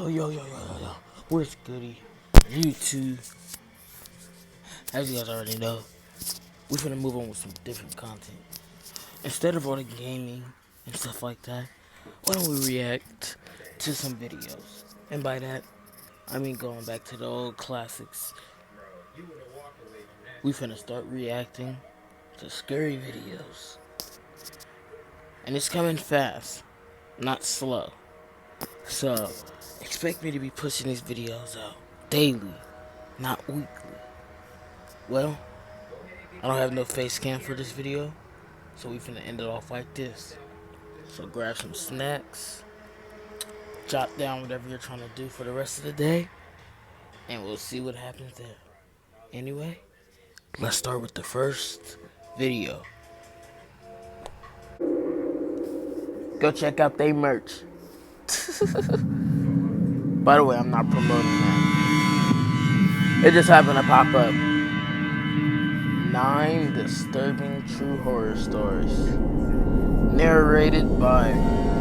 Yo. What's goody? YouTube. As you guys already know, we're gonna move on with some different content. Instead of all the gaming and stuff like that, why don't we react to some videos? And by that, I mean going back to the old classics. We finna start reacting to scary videos. And it's coming fast, not slow. So, expect me to be pushing these videos out daily, not weekly. Well, I don't have no face cam for this video, so we finna end it off like this. So grab some snacks, jot down whatever you're trying to do for the rest of the day, and we'll see what happens there. Anyway, let's start with the first video. Go check out their merch. By the way, I'm not promoting that. It just happened to pop up. 9 disturbing true horror stories. Narrated by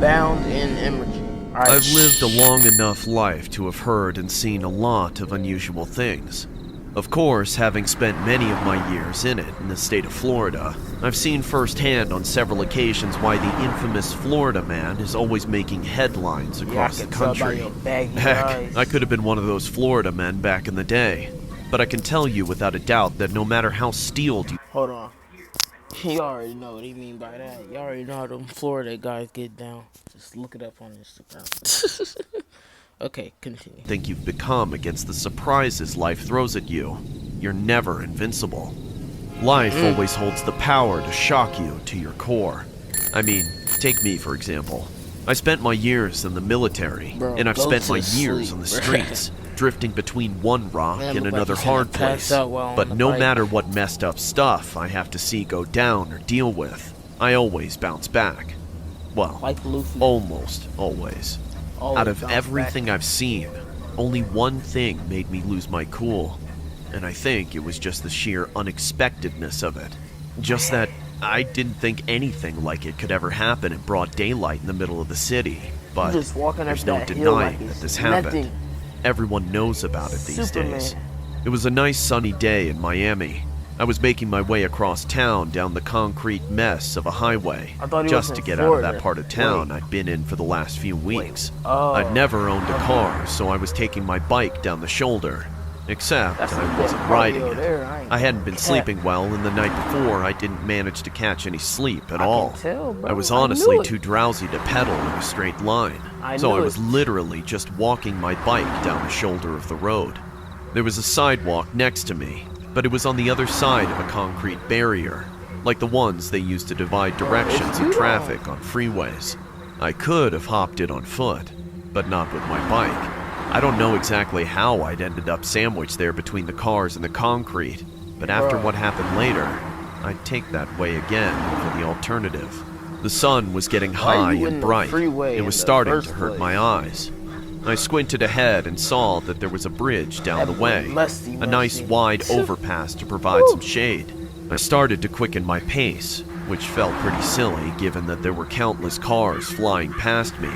Bound in Imagery. Right. I've lived a long enough life to have heard and seen a lot of unusual things. Of course, having spent many of my years in it, in the state of Florida, I've seen firsthand on several occasions why the infamous Florida man is always making headlines across the country. Heck, I could have been one of those Florida men back in the day. But I can tell you without a doubt that no matter how steeled you... Hold on. You already know what he mean by that. You already know how them Florida guys get down. Just look it up on Instagram. Okay, continue. ...think you've become against the surprises life throws at you, you're never invincible. Life always holds the power to shock you to your core. I mean, take me for example. I spent my years in the military, and I've spent my years on the streets, drifting between one rock and another hard place. But no matter what messed up stuff I have to see go down or deal with, I always bounce back. Well, almost always. Out of everything I've seen, only one thing made me lose my cool, and I think it was just the sheer unexpectedness of it. Just that I didn't think anything like it could ever happen in broad daylight in the middle of the city, but there's no denying that this happened. Everyone knows about it these days. It was a nice sunny day in Miami. I was making my way across town down the concrete mess of a highway, just to get out of that part of town I'd been in for the last few weeks. I'd never owned a car, so I was taking my bike down the shoulder. Except I wasn't riding it. I hadn't been sleeping well, and the night before I didn't manage to catch any sleep at all. I was honestly too drowsy to pedal in a straight line, so I was literally just walking my bike down the shoulder of the road. There was a sidewalk next to me, but it was on the other side of a concrete barrier, like the ones they use to divide directions of traffic on freeways. I could have hopped it on foot, but not with my bike. I don't know exactly how I'd ended up sandwiched there between the cars and the concrete, but after what happened later, I'd take that way again over the alternative. The sun was getting high and bright. It was starting to hurt my eyes. I squinted ahead and saw that there was a bridge down the way, a nice wide overpass to provide some shade. I started to quicken my pace, which felt pretty silly given that there were countless cars flying past me.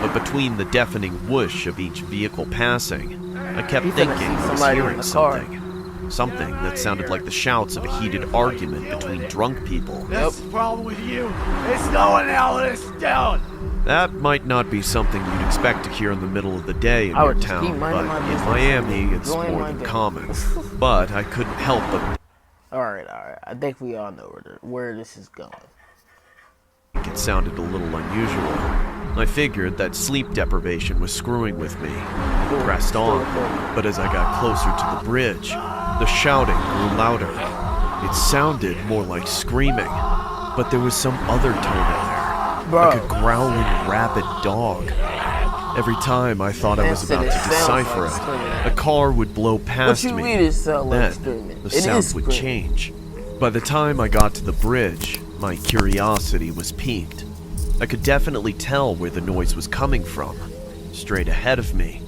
But between the deafening whoosh of each vehicle passing, I kept thinking I was hearing something. Something that sounded like the shouts of a heated argument between drunk people. That's the problem with you. It's slowing all this down. That might not be something you'd expect to hear in the middle of the day in your town, but in Miami it's more than common. But I couldn't help but... Alright. I think we all know where this is going. It sounded a little unusual. I figured that sleep deprivation was screwing with me, and pressed on, but as I got closer to the bridge, the shouting grew louder. It sounded more like screaming, but there was some other tone in there, like a growling rabid dog. Every time I thought I was about to decipher it, a car would blow past me, then the sound would change. By the time I got to the bridge, my curiosity was piqued. I could definitely tell where the noise was coming from. Straight ahead of me,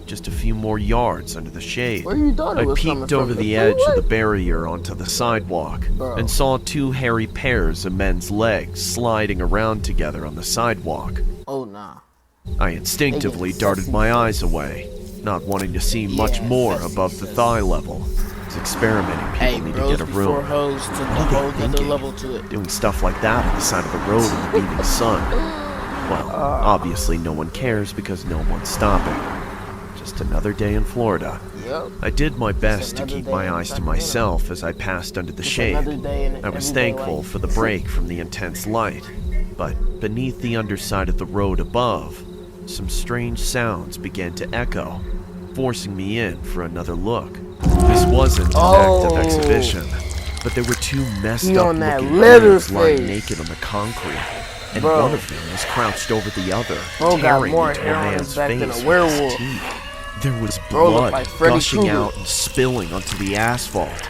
just a few more yards under the shade. I peeked over the edge of the barrier onto the sidewalk and saw 2 hairy pairs of men's legs sliding around together on the sidewalk. Oh, nah. I instinctively darted my eyes away, not wanting to see much more above the thigh level. As experimenting people need to get a room. Hoes took a What are whole they other thinking? level to it. Doing stuff like that on the side of the road in the beating sun. Well, obviously no one cares because no one's stopping. Just another day in Florida. Yep. I did my best to another keep day my in eyes to Sacramento. myself as I passed under the shade. another day in I was every day thankful like- for the break from the intense light. But beneath the underside of the road above, some strange sounds began to echo, forcing me in for another look. This wasn't an active exhibition, but there were two messed He up on that looking leather dudes lying face. naked on the concrete, and Bro. one of them was crouched over the other, Bro got tearing more into hair a on his man's back than a face with his werewolf. teeth. There was Bro looked blood like Freddy gushing Krueger. out and spilling onto the asphalt,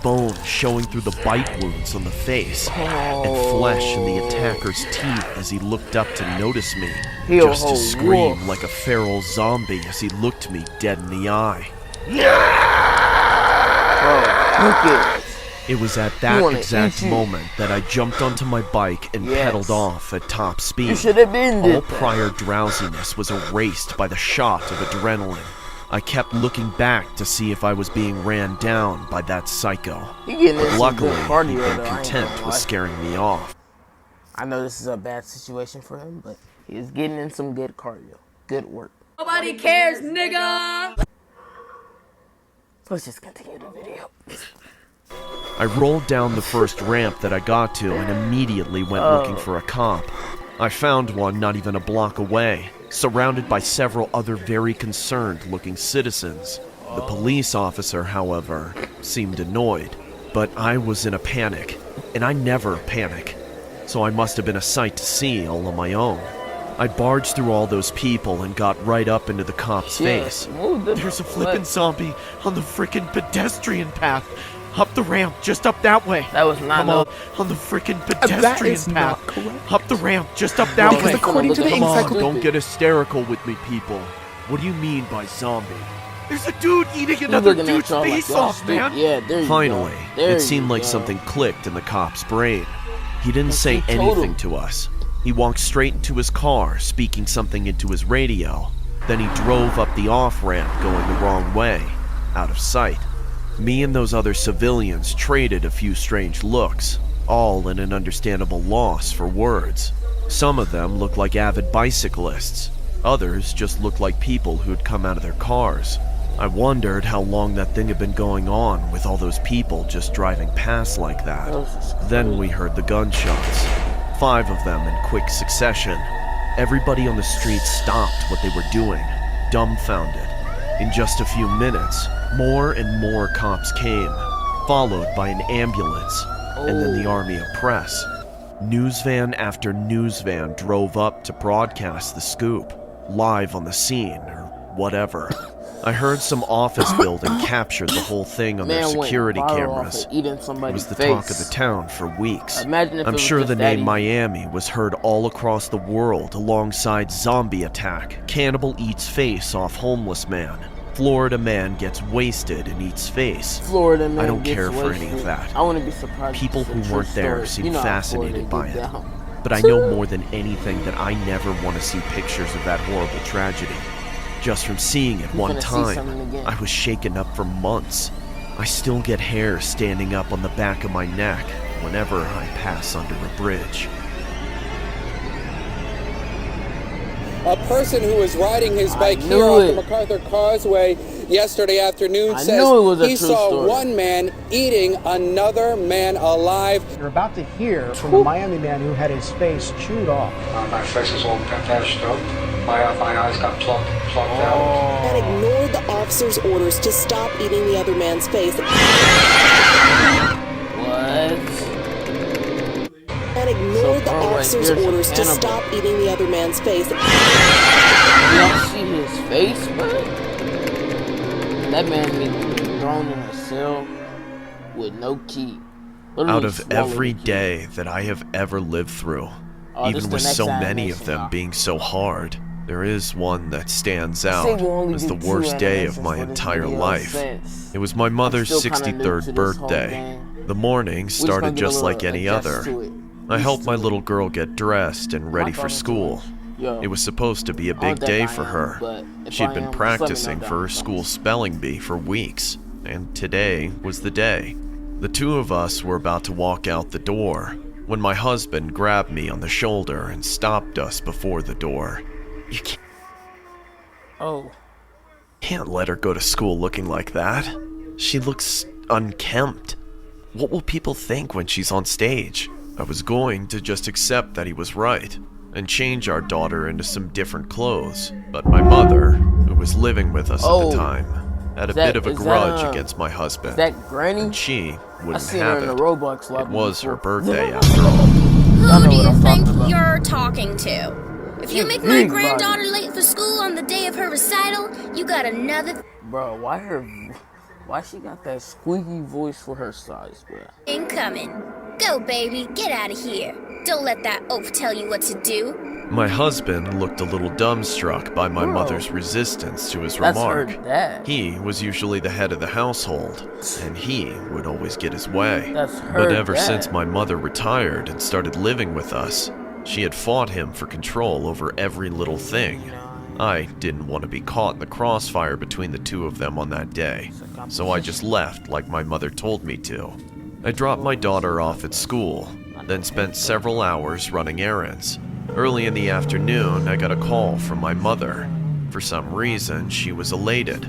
bone showing through the bite wounds on the face, and flesh in the attacker's teeth as he looked up to notice me, He a just to whole scream wolf. like a feral zombie as he looked me dead in the eye. Bro, look at It was at He that wanna exact eat you. moment that I jumped onto my bike and Yes. pedaled off at top speed. You should have been All did that. prior drowsiness was erased by the shot of adrenaline. I kept looking back to see if I was being ran down by that psycho. He getting in some Luckily, good he'd cardio been though, I ain't content gonna with lie. scaring me off. I know this is a bad situation for him, but he's getting in some good cardio. Good work. Nobody cares, nigga! Let's just continue the video. I rolled down the first ramp that I got to and immediately went looking for a cop. I found one not even a block away, surrounded by several other very concerned-looking citizens. The police officer, however, seemed annoyed, but I was in a panic, and I never panic, so I must have been a sight to see all on my own. I barged through all those people and got right up into the cop's face. There's a flippin' zombie on the frickin' pedestrian path. Up the ramp, just up that way. That was not Come on, no. on the frickin' pedestrian is path. not correct. Up the ramp, just up that Because way. according to the Come on, encyclopedia- don't get hysterical with me, people. What do you mean by zombie? There's a dude eating another looking at dude's y'all like face y'all off, stupid. man. Yeah, there you Finally, go. There it seemed you like go. something clicked in the cop's brain. He didn't But say he told anything him. to us. He walked straight into his car, speaking something into his radio. Then he drove up the off-ramp going the wrong way, out of sight. Me and those other civilians traded a few strange looks, all in an understandable loss for words. Some of them looked like avid bicyclists. Others just looked like people who'd come out of their cars. I wondered how long that thing had been going on with all those people just driving past like that. Then we heard the gunshots. 5 of them in quick succession. Everybody on the street stopped what they were doing, dumbfounded. In just a few minutes, more and more cops came, followed by an ambulance, and then the army of press. News van after news van drove up to broadcast the scoop, live on the scene, or whatever. I heard some office building captured the whole thing on their Man went security viral cameras. off of eating It somebody's was the face. talk of the town for weeks. Imagine if I'm it was sure just the that name easy. Miami was heard all across the world alongside Zombie Attack, Cannibal Eats Face off Homeless Man, Florida Man Gets Wasted and Eats Face. Florida man I don't gets care for any of wasted. that. I wouldn't be surprised. if People it's a who true weren't there story. seemed You know how fascinated by Florida it. get down. But I know more than anything that I never want to see pictures of that horrible tragedy. Just from seeing it one finna see time, something again. I was shaken up for months. I still get hair standing up on the back of my neck whenever I pass under a bridge. A person who was riding his bike knew here off it. the MacArthur Causeway yesterday afternoon I says knew it was a he true saw story. one man eating another man alive. You're about to hear from a Miami man who had his face chewed off. My face is all patched up. My eyes got plucked Oh. out. And ignored the officer's orders to stop eating the other man's face. What? And ignored the bro, right officer's here's orders to cannibal. stop eating the other man's face. Y'all see his face, bro? That man been thrown in a cell with no key. Literally Out of swallowed every the key. day that I have ever lived through, Oh, this even the with next so many animation, of them y'all. being so hard, there is one that stands I out say we'll only as do the 2 worst day of animations my for this entire video life. since It was my mother's I'm still kinda new to 63rd this whole birthday. game. The morning We just gonna started get a just like little any adjust other. to it. I helped my Used to little it. girl get dressed and ready Not for going too school. much. Yo, It was supposed to be a I don't big think day I for am, her. but if She'd I been am, just let me know practicing down for in her the school comments. spelling bee for weeks, and today was the day. The two of us were about to walk out the door when my husband grabbed me on the shoulder and stopped us before the door. You Oh, can't let her go to school looking like that. She looks unkempt. What will people think when she's on stage? I was going to just accept that he was right and change our daughter into some different clothes, but my mother, who was living with us at Oh. the time, had a Is that- bit of a is that, grudge against my husband, is that Granny? and she I wouldn't seen her have in it. the Roblox lobby It was her before. birthday after all. Y'all Who know do what you I'm think talking about. you're talking to? If you You make my big granddaughter body. late for school on the day of her recital, you got another Bro, why she got that squeaky voice for her size, bro? thing coming. Go, baby, get out of here. Don't let that oaf tell you what to do. My husband looked a little dumbstruck by my Bro. mother's resistance to his That's remark. her dad. He was usually the head of the household, and he would always get his way. That's her But ever dad. since my mother retired and started living with us, she had fought him for control over every little thing. I didn't want to be caught in the crossfire between the two of them on that day, so I just left like my mother told me to. I dropped my daughter off at school, then spent several hours running errands. Early in the afternoon, I got a call from my mother. For some reason, she was elated.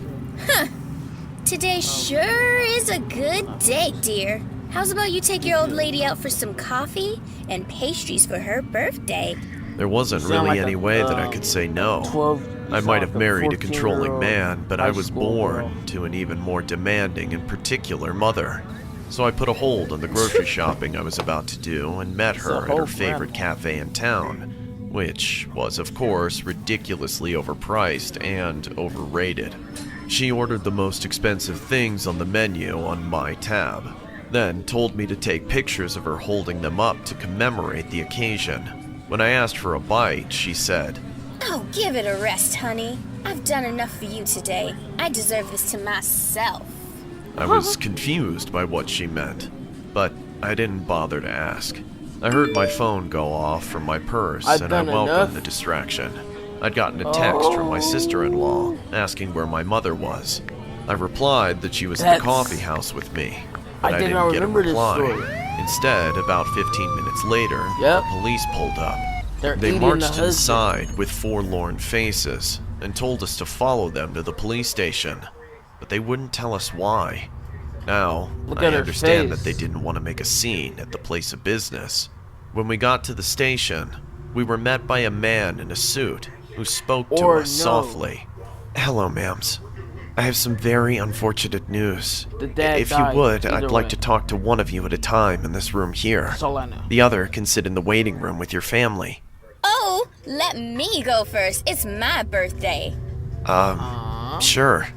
Today sure is a good day, dear. How's about you take your old lady out for some coffee and pastries for her birthday? There wasn't Sound really like any a, way that I could say no. 12. I might have married a 14-year-old controlling man, but I high was school born girl. to an even more demanding and particular mother. So I put a hold on the grocery shopping I was about to do and met It's her a at her whole favorite grandma. cafe in town, which was, of course, ridiculously overpriced and overrated. She ordered the most expensive things on the menu on my tab, then told me to take pictures of her holding them up to commemorate the occasion. When I asked for a bite, she said, Oh, give it a rest, honey. I've done enough for you today. I deserve this to myself. I was confused by what she meant, but I didn't bother to ask. I heard my phone go off from my purse, I've and I done welcomed enough. the distraction. I'd gotten a text from my sister-in-law asking where my mother was. I replied that she was at That's- the coffee house with me, but I I did didn't not get a remember this reply. story. Instead, about 15 minutes later, Yep. the police pulled up. They're They eating marched the husband. inside with forlorn faces and told us to follow them to the police station, but they wouldn't tell us why. Now, Look I at her understand face. that they didn't want to make a scene at the place of business. When we got to the station, we were met by a man in a suit who spoke to Or us no. softly. Hello, ma'ams. I have some very unfortunate news. The dad If you died, would, either I'd like way. to talk to one of you at a time in this room here. That's all I know. The other can sit in the waiting room with your family. Oh, let me go first. It's my birthday. Sure.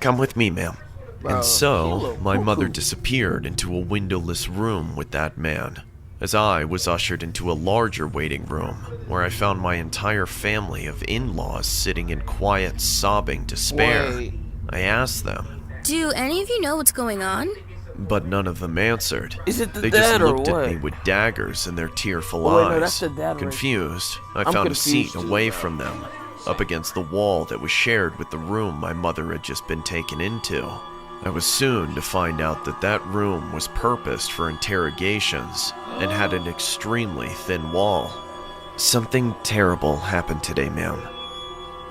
Come with me, ma'am. Bro, And so, kilo my mother cuckoo. disappeared into a windowless room with that man, as I was ushered into a larger waiting room, where I found my entire family of in-laws sitting in quiet, sobbing despair. Wait. I asked them, Do any of you know what's going on? but none of them answered. Is it the They just dad or looked at what? me with daggers in their tearful Oh, wait, eyes. no, that's the dad right Confused, I I'm found a seat confused too, away bro. from them, up against the wall that was shared with the room my mother had just been taken into. I was soon to find out that that room was purposed for interrogations and had an extremely thin wall. Something terrible happened today, ma'am.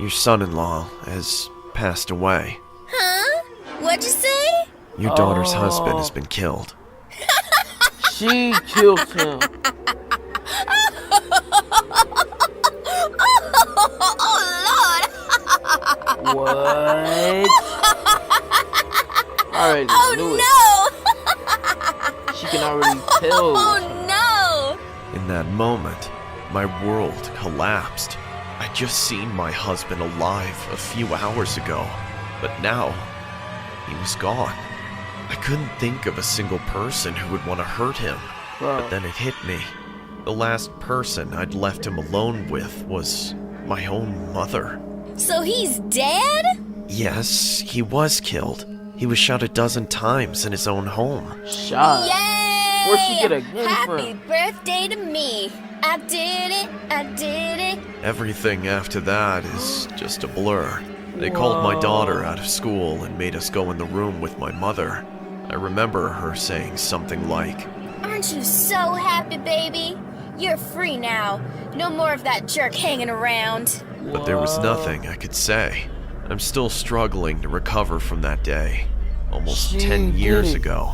Your son-in-law has passed away. Huh? What'd you say? Your daughter's husband has been killed. She killed him. Oh, Lord! What? I already knew it. No! She can already tell. Oh, no! In that moment, my world collapsed. I'd just seen my husband alive a few hours ago, but now he was gone. I couldn't think of a single person who would want to hurt him, Bro. but then it hit me. The last person I'd left him alone with was my own mother. So he's dead? Yes, he was killed. He was shot a dozen times in his own home. Shot. Yay! Where'd she get a gun Happy from? birthday to me. I did it. I did it. Everything after that is just a blur. They called my daughter out of school and made us go in the room with my mother. I remember her saying something like, Aren't you so happy, baby? You're free now. No more of that jerk hanging around. but there was nothing I could say. I'm still struggling to recover from that day. Almost She 10 years did it. ago.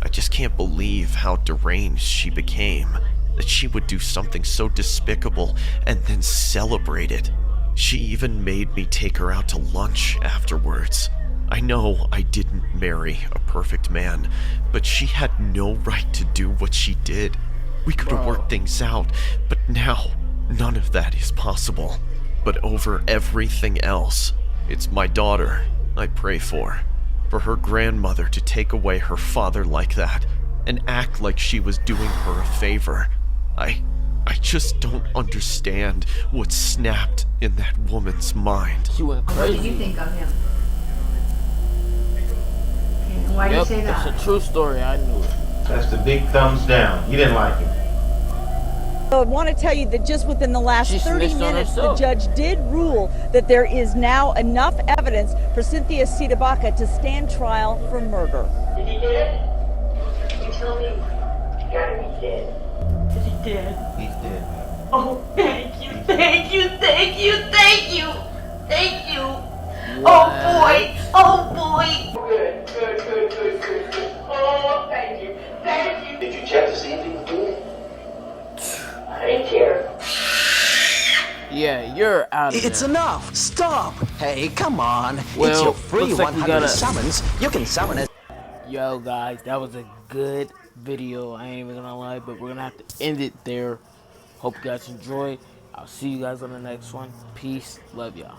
I just can't believe how deranged she became. That she would do something so despicable and then celebrate it. She even made me take her out to lunch afterwards. I know I didn't marry a perfect man, but she had no right to do what she did. We could have worked things out, but now none of that is possible. But over everything else, it's my daughter I pray for. For her grandmother to take away her father like that and act like she was doing her a favor. I just don't understand what snapped in that woman's mind. She went What crazy. do you think of him? And why do you Yep, say that? it's a true story. I knew it. That's the big thumbs down. You didn't like him. I want to tell you that just within the last She 30 snitched on minutes, the herself. judge did rule that there is now enough evidence for Cynthia Sidabaka to stand trial for murder. Is he dead? You tell me. He gotta be dead. Is he dead? He's dead. Oh, thank you, thank you, thank you, thank you, thank you. Oh boy, oh boy. Good, good, good, good, good, good. Oh, thank you, thank you. Did you check to see if he was dead? I didn't care. Yeah, you're out of It's there. enough. Stop. Hey, come on. It's Well, your free looks like we 100 gotta- summons. You can summon it. Yo, guys, that was a good video. I ain't even gonna lie, but we're gonna have to end it there. Hope you guys enjoyed. I'll see you guys on the next one. Peace. Love y'all.